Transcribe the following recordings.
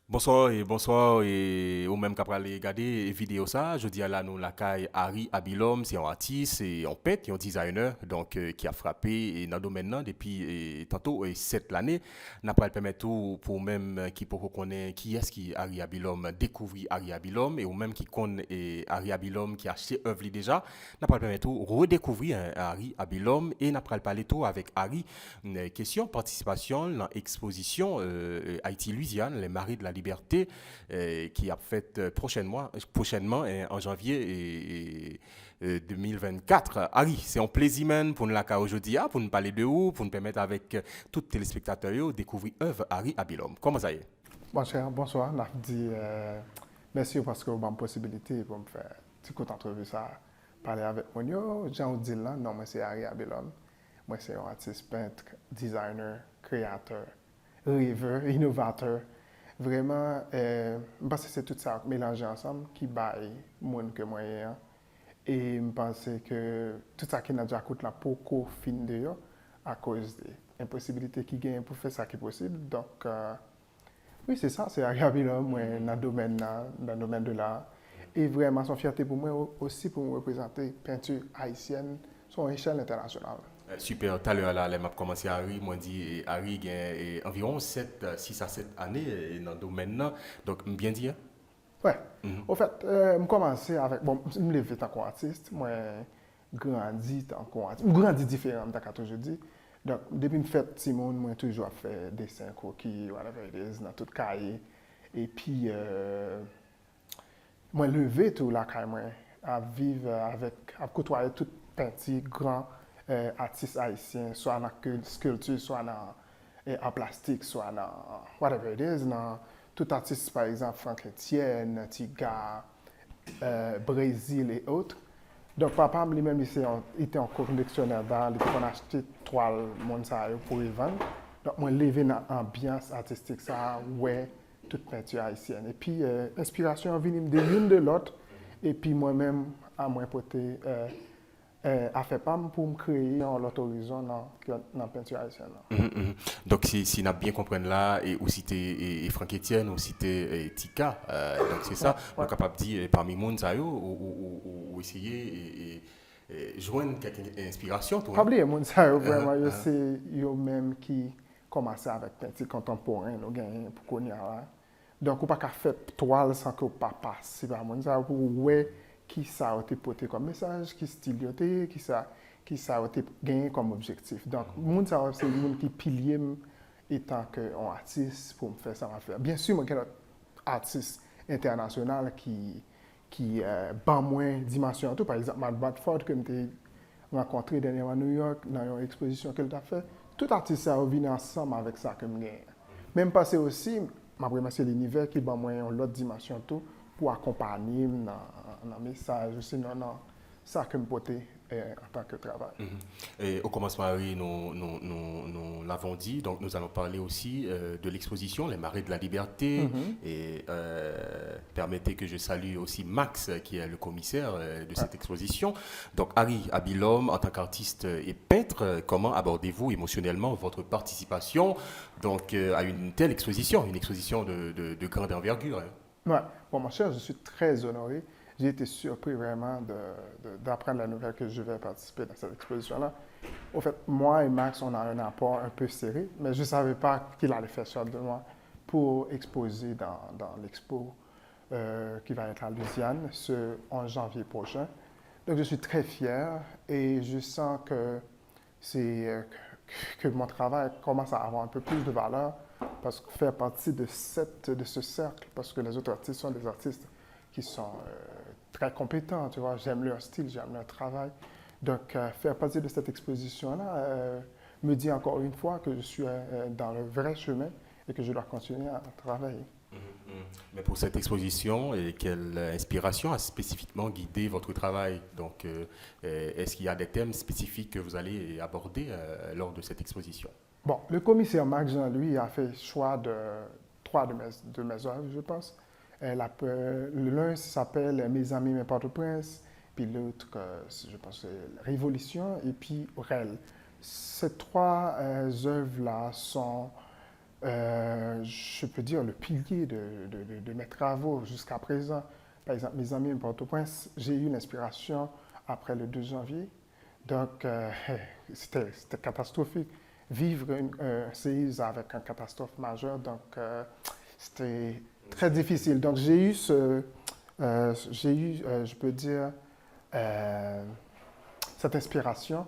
Bonsoir et au même qu'après aller regarder vidéo ça, je dis à la nous la caille Harry Abilom, c'est un artiste et un pet, un designer donc qui a frappé et dans le domaine là depuis tantôt cette l'année n'a pas le permettre tout pour même qui pour connaître qui est-ce qui Harry Abilom découvrir Harry Abilom et ou même qui connaît Harry Abilom qui a acheté œuvre déjà n'a pas le permettre tout redécouvrir Harry Abilom et n'a pas le parler tout avec Harry une question participation dans exposition Haïti Louisiane les maris de la liberté qui a fait prochainement en janvier 2024. Harry, c'est un plaisir man, pour nous la aujourd'hui, pour nous parler de vous, pour nous permettre avec tous les téléspectateurs de découvrir œuvre Harry Abilom. Comment ça y est? Bon, cher, bonsoir. Je dis merci parce que vous avez une possibilité pour me faire une petite entrevue ça, parler avec moi. Jean dit là, non, moi c'est Harry Abelon. Moi c'est un artiste, peintre, designer, créateur, rêveur, innovateur. Vraiment, parce que c'est tout ça mélangé ensemble qui baille monde que moi. Et je pense que tout ça qui n'a déjà coûté la beaucoup fin de yo à cause des impossibilités qui gagnent pour faire ça qui est possible. Donc, oui, c'est ça, c'est agréable là, moi, dans le domaine de l'art. Et vraiment, son fierté pour moi aussi pour me représenter peinture haïtienne sur une échelle internationale. Super, tout à l'heure, là, m'a commencé Harry, moi dit Harry a environ 6 à 7 années dans le domaine là. Donc, bien dit, hein? Ouais. Mhm. Au fait, je commençais avec, bon, je me levais en tant qu'artiste, moi, grandi en tant qu'artiste, grandi différent, tant qu'à je dis. Donc, depuis que je fais Simone, moi, toujours fait des dessins, croquis, whatever it is, dans tout cahier. Et puis, moi, levé tout là, quand même, à vivre avec, à côtoyer tout petit, grand artiste haïtien, soit dans la sculpture, soit dans en plastique, soit dans whatever it is, dans tout artiste, par exemple, Franck Etienne, Tiga, Brésil et autres. Donc, papa, lui-même, il était un collectionneur d'art, il a acheté toile, mon ça pour y vendre. Donc, moi, levé dans l'ambiance artistique, ça, ouais, toute peinture haïtienne. Et puis, inspiration vient de l'une de l'autre. Et puis, moi-même, à moi, porter, a fait pas pour me créer un autre horizon dans la peinture haïtienne. Mhm, mhm. Donc, si on a bien compris là, et aussi et Franck Etienne, aussi Tika, donc c'est Ouais, ça, on ouais. est capable de dire parmi les gens, ou essayer joindre quelques inspirations, toi. Pas oublier, mon ça, Hein? vraiment, c'est eux-mêmes qui commencent avec peinture contemporaine, nous gagnons pour connaître là. Donc, on ne peut pas faire toile sans que pas passer par mon ça, pour voir qui ça a été porté comme message, qui style il était, qui ça a été gagné comme objectif. Donc, mon ça, c'est le monde qui pilier étant qu'un artiste pour me faire ça, faire. Bien sûr, moi, j'ai un artiste international qui ban moins dimension tout. Par exemple, Matt Bradford, que j'ai rencontré dernièrement à New York, dans une exposition qu'elle a fait, tout artiste a venu ensemble avec ça que j'ai. Même passé aussi, ma remercié l'univers qui ban moins une autre dimension tout pour accompagner dans le message aussi, dans ça que je porte en tant que travail. Mhm. Et au commencement, oui, nous l'avons dit, donc nous allons parler aussi de l'exposition Les Marais de la Liberté. Mhm. Et permettez que je salue aussi Max, qui est le commissaire de Ouais. cette exposition. Donc, Harry Abilom, en tant qu'artiste et peintre, comment abordez-vous émotionnellement votre participation donc, à une telle exposition, une exposition de grande envergure, hein? Ouais. Bon, mon cher, je suis très honoré. J'ai été surpris vraiment d'apprendre la nouvelle que je vais participer dans cette exposition-là. Au fait, moi et Max, on a un apport un peu serré, mais je ne savais pas qu'il allait faire ça de moi pour exposer dans l'expo qui va être à Louisiane ce 11 janvier prochain. Donc, je suis très fier et je sens que c'est que mon travail commence à avoir un peu plus de valeur parce que faire partie de ce cercle, parce que les autres artistes sont des artistes qui sont très compétents, tu vois, j'aime leur style, j'aime leur travail. Donc, faire partie de cette exposition-là me dit encore une fois que je suis dans le vrai chemin et que je dois continuer à travailler. Mhm, mhm. Mais pour cette exposition, et quelle inspiration a spécifiquement guidé votre travail? Donc, est-ce qu'il y a des thèmes spécifiques que vous allez aborder lors de cette exposition? Bon, le commissaire Marc Jean, lui, a fait le choix de trois de mes œuvres, je pense. L'un s'appelle Mes amis, mes porte-prince, puis l'autre, je pense, c'est Révolution, et puis Rel. Ces trois œuvres-là sont Je peux dire le pilier de mes travaux jusqu'à présent. Par exemple, mes amis de Port-au-Prince, j'ai eu l'inspiration après le 2 janvier. Donc, c'était catastrophique. Vivre un séisme avec une catastrophe majeure, donc c'était très difficile. Donc, je peux dire, euh, cette inspiration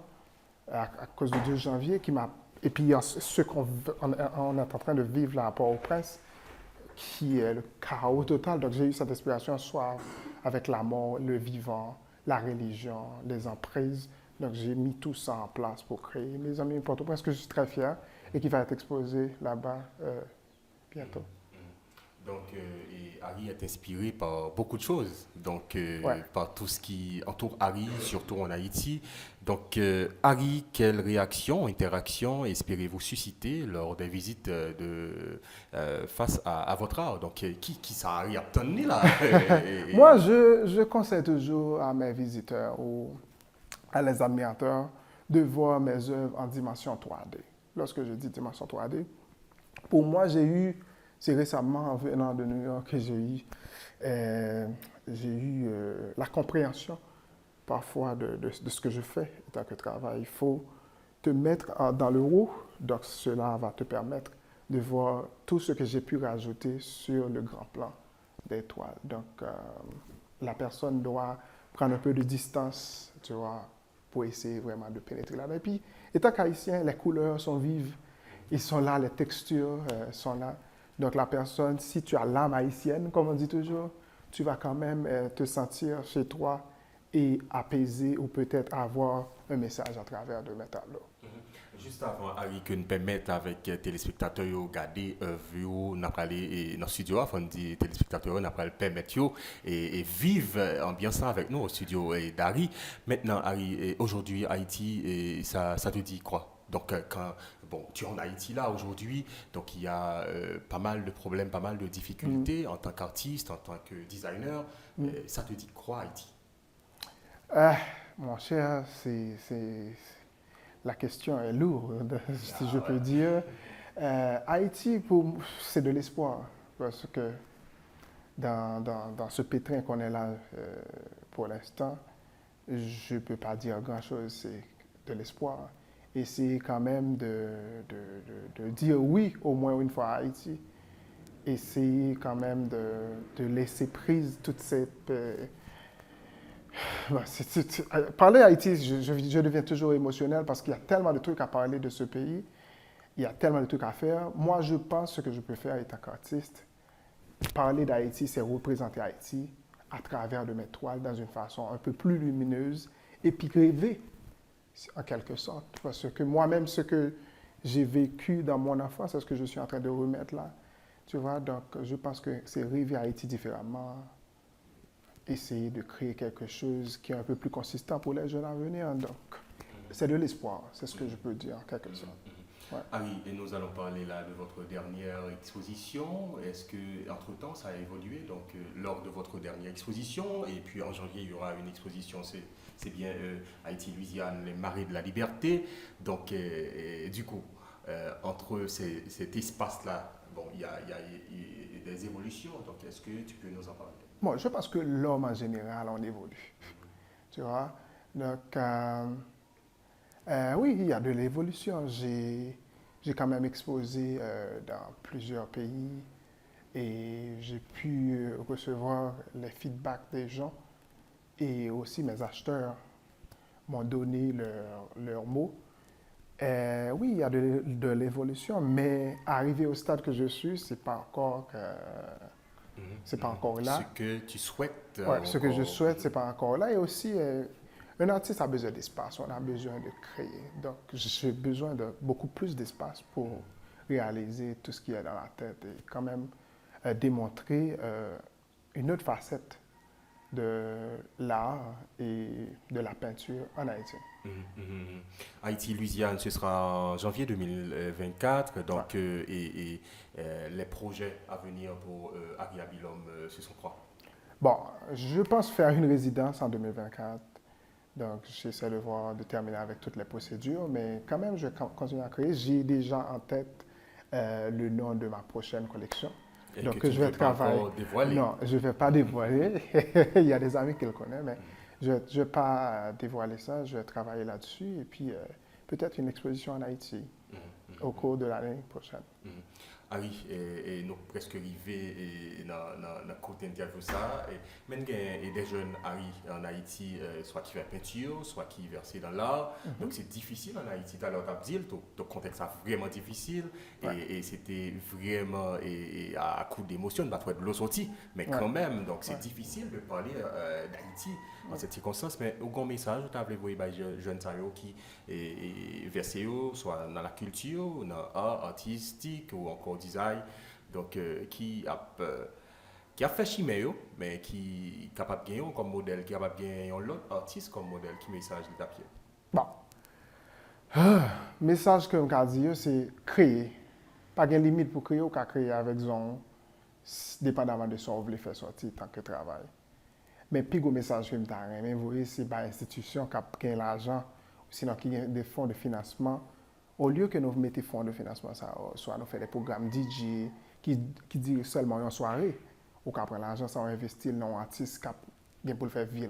à cause du 2 janvier qui m'a. Et puis, il y a ce on est en train de vivre là à Port-au-Prince, qui est le chaos total. Donc, j'ai eu cette inspiration soit avec la mort, le vivant, la religion, les emprises. Donc, j'ai mis tout ça en place pour créer mes amis Port-au-Prince, que je suis très fier et qui va être exposé là-bas bientôt. Donc, et Harry est inspiré par beaucoup de choses, donc Ouais. par tout ce qui entoure Harry, surtout en Haïti. Donc, Harry, quelle réaction, interaction espérez-vous susciter lors des visites face à votre art? Donc, qui ça Harry a obtenu là? Moi, je conseille toujours à mes visiteurs ou à les admirateurs de voir mes œuvres en dimension 3D. Lorsque je dis dimension 3D, pour moi, c'est récemment en venant de New York que euh, j'ai eu la compréhension parfois de ce que je fais en tant que travail. Il faut te mettre dans le haut, donc cela va te permettre de voir tout ce que j'ai pu rajouter sur le grand plan des toiles. Donc, la personne doit prendre un peu de distance, tu vois, pour essayer vraiment de pénétrer là-dedans. Et puis, étant qu'haïtien, les couleurs sont vives, ils sont là, les textures sont là. Donc, la personne, si tu as l'âme haïtienne, comme on dit toujours, tu vas quand même te sentir chez toi et apaiser ou peut-être avoir un message à travers de mes tableaux. Juste avant, Harry, que nous permettre avec téléspectateurs de regarder view, n'a parlé dans le studio, afin de téléspectateurs, n'a pas permettre et vivre ambiance avec nous au studio d'Harry. Maintenant, Harry, aujourd'hui, Haïti, ça te dit quoi? Donc, quand bon, tu es en Haïti là aujourd'hui, donc il y a pas mal de problèmes, pas mal de Mm, difficultés en tant qu'artiste, en tant que designer. mm. Ça te dit quoi, Haïti? Ah, mon cher, la question est lourde, si je Ah peux ouais. dire. Haïti, c'est de l'espoir, parce que dans ce pétrin qu'on est là pour l'instant, je ne peux pas dire grand-chose, c'est de l'espoir. Essayer quand même de dire oui au moins une fois à Haïti. Essayer quand même de laisser prise toute cette... parler Haïti, je deviens toujours émotionnel parce qu'il y a tellement de trucs à parler de ce pays, il y a tellement de trucs à faire. Moi, je pense que ce que je peux faire étant qu'artiste, parler d'Haïti, c'est représenter Haïti à travers de mes toiles dans une façon un peu plus lumineuse et puis rêver en quelque sorte. Parce que moi-même, ce que j'ai vécu dans mon enfance, c'est ce que je suis en train de remettre là. Tu vois, donc je pense que c'est rêver Haïti différemment, essayer de créer quelque chose qui est un peu plus consistant pour les jeunes à venir. Donc, c'est de l'espoir, c'est ce que je peux dire en quelque sorte. Ouais. Ah oui, et nous allons parler là de votre dernière exposition. Est-ce que, entre-temps, ça a évolué? Donc, lors de votre dernière exposition, et puis en janvier, il y aura une exposition, c'est bien Haïti-Louisiane, les Marées de la Liberté. Donc, du coup, entre cet espace-là, bon, il y a des évolutions. Donc, est-ce que tu peux nous en parler? Bon, je pense que l'homme en général, on évolue. Tu vois? Donc, oui, il y a de l'évolution. J'ai quand même exposé dans plusieurs pays et j'ai pu recevoir les feedbacks des gens et aussi mes acheteurs m'ont donné leurs mots. Oui, il y a de l'évolution, mais arrivé au stade que je suis, c'est pas encore Ce là. que tu souhaites Ouais, ce que je encore. souhaite, c'est pas encore là. Et aussi, un artiste a besoin d'espace, on a besoin de créer. Donc, j'ai besoin de beaucoup plus d'espace pour réaliser tout ce qu'il y a dans la tête et quand même démontrer une autre facette de l'art et de la peinture en Haïti. Haïti-Louisiane, ce sera en janvier 2024. Ouais. Donc, les projets à venir pour Harry Abilom, ce sont quoi? Bon, je pense faire une résidence en 2024. Donc, j'essaie de voir, de terminer avec toutes les procédures, mais quand même, je continue à créer. J'ai déjà en tête le nom de ma prochaine collection. Et Donc, que tu je ne vais veux pas travailler. encore dévoiler. Non, je ne vais pas dévoiler. Il y a des amis qui le connaissent, mais je ne vais pas dévoiler ça. Je vais travailler là-dessus et puis peut-être une exposition en Haïti au cours de l'année prochaine. Harry, et nous presque arrivés dans le côté interview ça. Et même il y a des jeunes Harry en Haïti, soit qui fait peinture, soit qui versent dans l'art. Donc c'est difficile en Haïti. Tout à l'heure, tu as dit, ton contexte est vraiment difficile. Et c'était vraiment à coup d'émotion, de battre de l'eau sortie. Mais quand même, donc c'est difficile de parler d'Haïti en cette circonstance. Mais au grand message, tu as voulu voir les jeunes qui versent soit dans la culture, dans l'art artistique ou encore design, donc qui a fait chimère, mais qui est capable de gagner comme modèle, qui est capable de gagner l'autre artiste comme modèle, qui message de papier. Bon. Message que je veux dire, c'est créer. Pas de limite pour créer, ou qu'à créer avec zone, dépendamment de ce qu'on veut faire sortir tant que travail. Mais puis le message que je veux dire, c'est par institution qui a l'argent, ou sinon qui a des fonds de financement. Au lieu que nous mettions des fonds de financement, soit nous faisons des programmes DJ qui durent seulement une soirée, ou qu'on prend l'argent, ça investir dans un artiste qui pour le faire ville.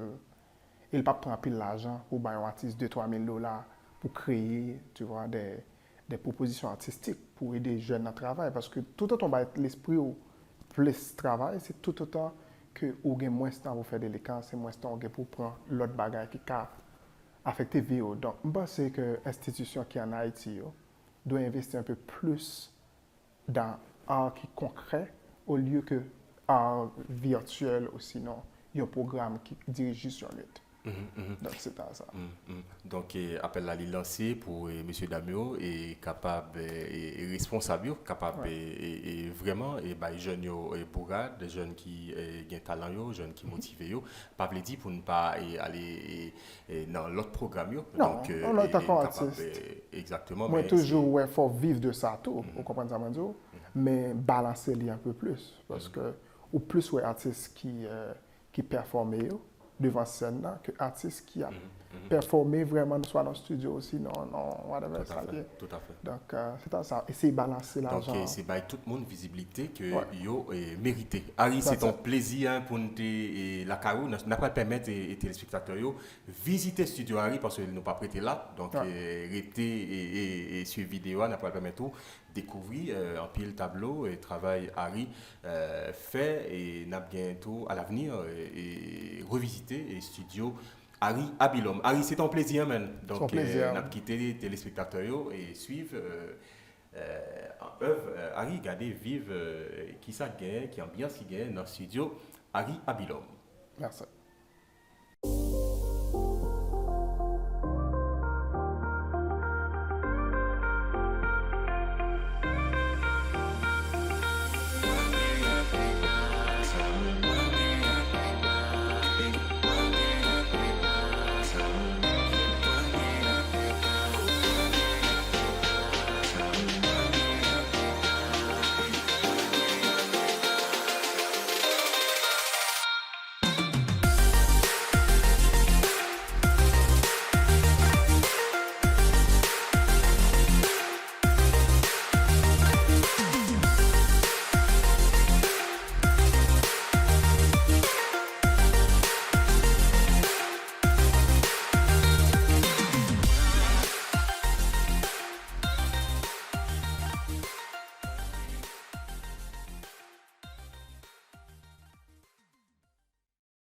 Il ne peut pas prendre plus l'argent pour un artiste 2-3 000 dollars pour créer, tu vois, des propositions artistiques pour aider les jeunes à travailler. Parce que tout autant l'esprit au plus travail, c'est tout autant que vous avez moins de temps pour faire des léquans, c'est moins de temps pour prendre l'autre bagage qui a affecté la vie. Donc, je pense que l'institution qui est en Haïti doit investir un peu plus dans l'art qui est concret au lieu que l'art virtuel ou sinon il y a un programme qui dirige sur lui. Donc, c'est ça. Donc, appel à lancé pour M. Damio est capable et responsable, capable et vraiment et bah jeunes et bourrades, des jeunes qui ont un talent, jeunes qui motivés, pas veut dire pour ne pas aller dans l'autre programme. Non, donc on est d'accord artiste. Exactement. Moi mais toujours il faut vivre de ça tout, vous comprenez ça moi mais balancer lui un peu plus parce que ou plus ouais artiste qui performe devant scène là que artiste qui a performé vraiment soit dans le studio aussi non whatever ça vient. Tout à fait. Donc c'est ça essayer de balancer l'argent. Donc c'est by tout le monde visibilité que yo mérité. Harry, c'est ton plaisir pour nous la carou n'a pas permettre les téléspectateurs yo visiter studio Harry parce qu'ils n'ont pas prêté là donc rester et suivre vidéo n'a pas permettre tout découvrir en pile tableau et travail Harry fait et n'a bientôt à l'avenir et revisiter les studios Harry Abilom. Harry, c'est ton plaisir, man. Donc, on a quitté les téléspectateurs et suivre en œuvre Harry, regardez, vive qui ça gagne, qui ambiance qui gagne dans le studio Harry Abilom. Merci.